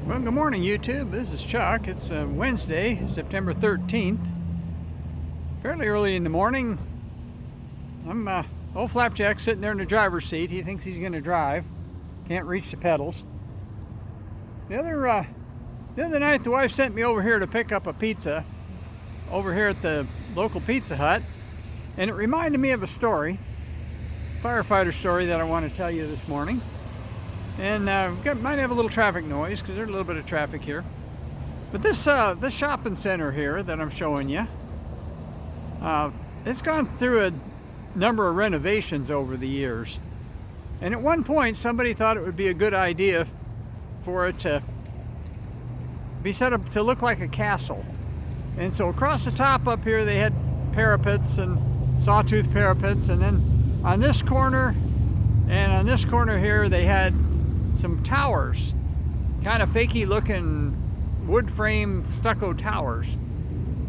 Well, good morning, YouTube. This is Chuck. It's Wednesday, September 13th. Fairly early in the morning. I'm old Flapjack sitting there in the driver's seat. He thinks he's going to drive. Can't reach the pedals. The other night, the wife sent me over here to pick up a pizza over here at the local Pizza Hut, and it reminded me of a story, Firefighter Story, that I want to tell you this morning. And might have a little traffic noise because there's a little bit of traffic here. But this shopping center here that I'm showing you, it's gone through a number of renovations over the years. And at one point, somebody thought it would be a good idea for it to be set up to look like a castle. And so across the top up here, they had parapets and sawtooth parapets. And then on this corner and on this corner here, they had some towers, kind of fakey looking wood frame stucco towers,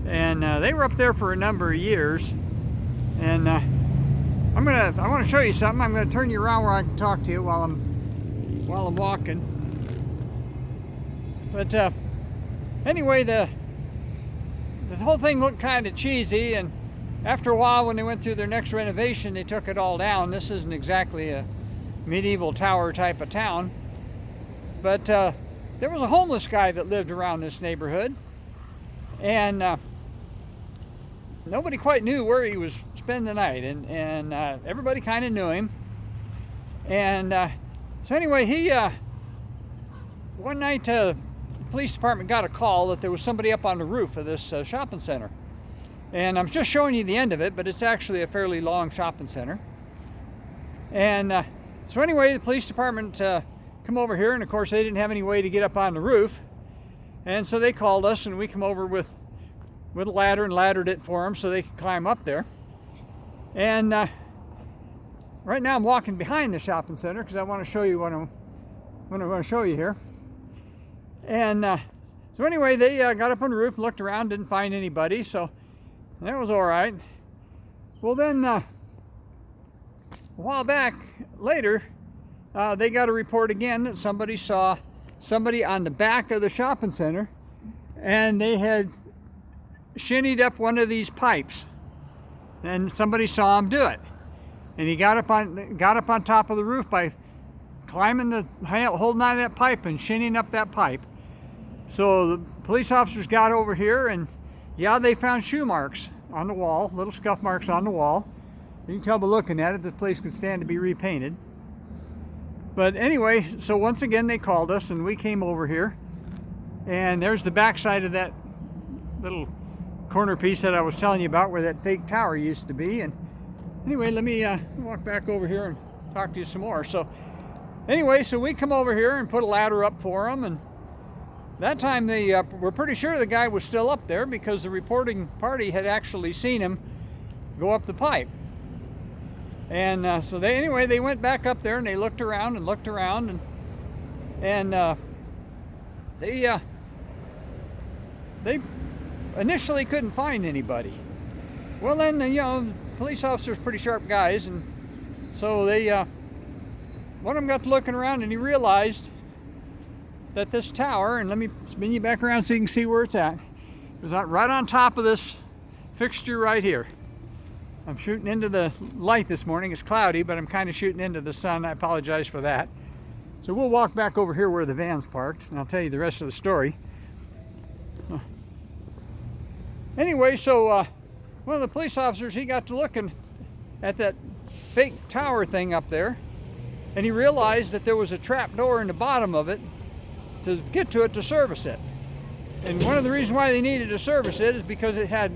and they were up there for a number of years. And I want to show you something. I'm going to turn you around where I can talk to you while I'm walking. But anyway, the whole thing looked kind of cheesy, and after a while, when they went through their next renovation, they took it all down. This isn't exactly a medieval tower type of town, but there was a homeless guy that lived around this neighborhood, and nobody quite knew where he was spending the night, and everybody kind of knew him. And so anyway, he one night the police department got a call that there was somebody up on the roof of this shopping center, and I'm just showing you the end of it, but it's actually a fairly long shopping center. And so anyway, the police department come over here, and of course they didn't have any way to get up on the roof, and so they called us, and we come over with a ladder and laddered it for them so they could climb up there. And right now I'm walking behind the shopping center because I want to show you what I'm going to show you here. And so anyway, they got up on the roof and looked around, didn't find anybody, so that was all right. Well, then a while back later, they got a report again that somebody saw somebody on the back of the shopping center, and they had shinnied up one of these pipes, and somebody saw him do it. And he got up on top of the roof by holding on to that pipe and shinning up that pipe. So the police officers got over here, and yeah, they found shoe marks on the wall, little scuff marks on the wall. You can tell by looking at it, the place could stand to be repainted. But anyway, so once again they called us, and we came over here, and there's the backside of that little corner piece that I was telling you about, where that fake tower used to be. And anyway, let me walk back over here and talk to you some more. So anyway, so we come over here and put a ladder up for them, and that time they were pretty sure the guy was still up there because the reporting party had actually seen him go up the pipe. And so they went back up there, and they looked around, and they initially couldn't find anybody. Well, then police officers, pretty sharp guys, and so one of them got to looking around, and he realized that this tower, and let me spin you back around so you can see where it's at. It was right on top of this fixture right here. I'm shooting into the light this morning. It's cloudy, but I'm kind of shooting into the sun. I apologize for that. So we'll walk back over here where the van's parked, and I'll tell you the rest of the story. Anyway, so one of the police officers, he got to looking at that fake tower thing up there, and he realized that there was a trap door in the bottom of it to get to it to service it. And one of the reasons why they needed to service it is because it had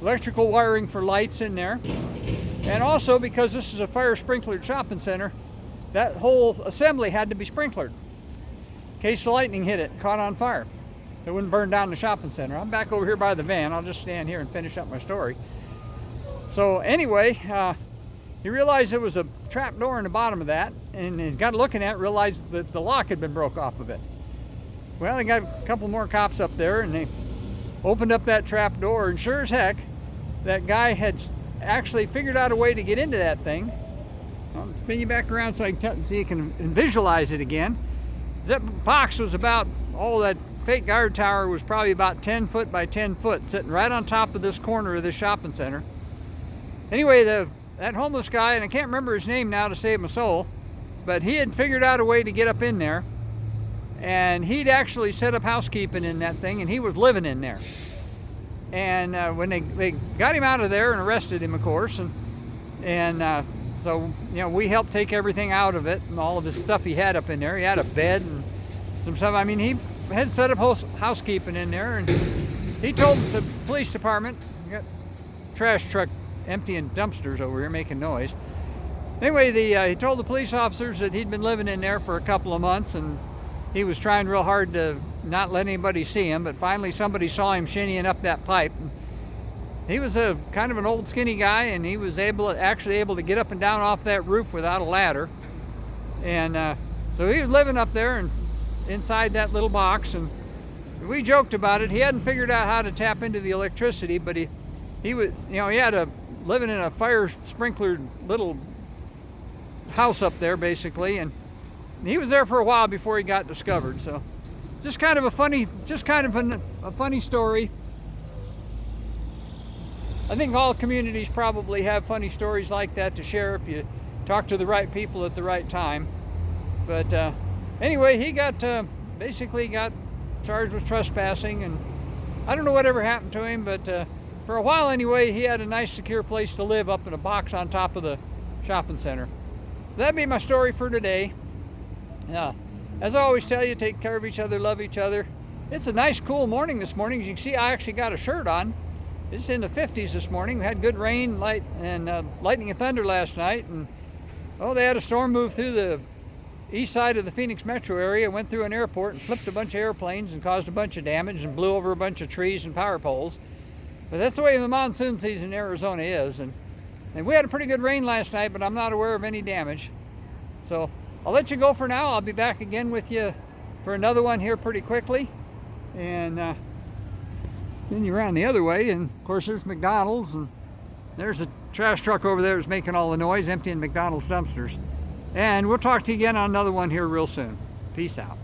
electrical wiring for lights in there, and also because this is a fire sprinklered shopping center, that whole assembly had to be sprinklered in case the lightning hit it and caught on fire, so it wouldn't burn down the shopping center. I'm back over here by the van. I'll just stand here and finish up my story. So anyway, he realized there was a trap door in the bottom of that, and he got looking at it, realized that the lock had been broke off of it. Well, they got a couple more cops up there, and they opened up that trap door, and sure as heck, that guy had actually figured out a way to get into that thing. I'll spin you back around so you can visualize it again. That box was about that fake guard tower was probably about 10 foot by 10 foot, sitting right on top of this corner of this shopping center. Anyway, that homeless guy, and I can't remember his name now to save my soul, but he had figured out a way to get up in there, and he'd actually set up housekeeping in that thing, and he was living in there. And when they got him out of there and arrested him, of course, and so, you know, we helped take everything out of it and all of his stuff he had up in there. He had a bed and some stuff. I mean, he had set up housekeeping in there, and he told the police department, we got trash truck emptying dumpsters over here making noise. Anyway, he told the police officers that he'd been living in there for a couple of months, and he was trying real hard to not let anybody see him, but finally somebody saw him shinnying up that pipe. He was a kind of an old skinny guy, and he was actually able to get up and down off that roof without a ladder. And so he was living up there and inside that little box, and we joked about it. He hadn't figured out how to tap into the electricity, but he was, you know, he had living in a fire sprinkler little house up there basically, and he was there for a while before he got discovered. So just kind of a funny story. I think all communities probably have funny stories like that to share if you talk to the right people at the right time. But anyway, he basically got charged with trespassing, and I don't know whatever happened to him, but for a while anyway, he had a nice secure place to live up in a box on top of the shopping center. So that'd be my story for today. As I always tell you, take care of each other, love each other. It's a nice cool morning this morning. As you can see, I actually got a shirt on. It's in the 50s this morning. We had good rain, lightning and thunder last night, and they had a storm move through the east side of the Phoenix metro area, went through an airport and flipped a bunch of airplanes and caused a bunch of damage and blew over a bunch of trees and power poles. But that's the way the monsoon season in Arizona is, and we had a pretty good rain last night, but I'm not aware of any damage. So I'll let you go for now. I'll be back again with you for another one here pretty quickly, and then you're around the other way, and of course there's McDonald's, and there's a trash truck over there that's making all the noise, emptying McDonald's dumpsters. And we'll talk to you again on another one here real soon. Peace out.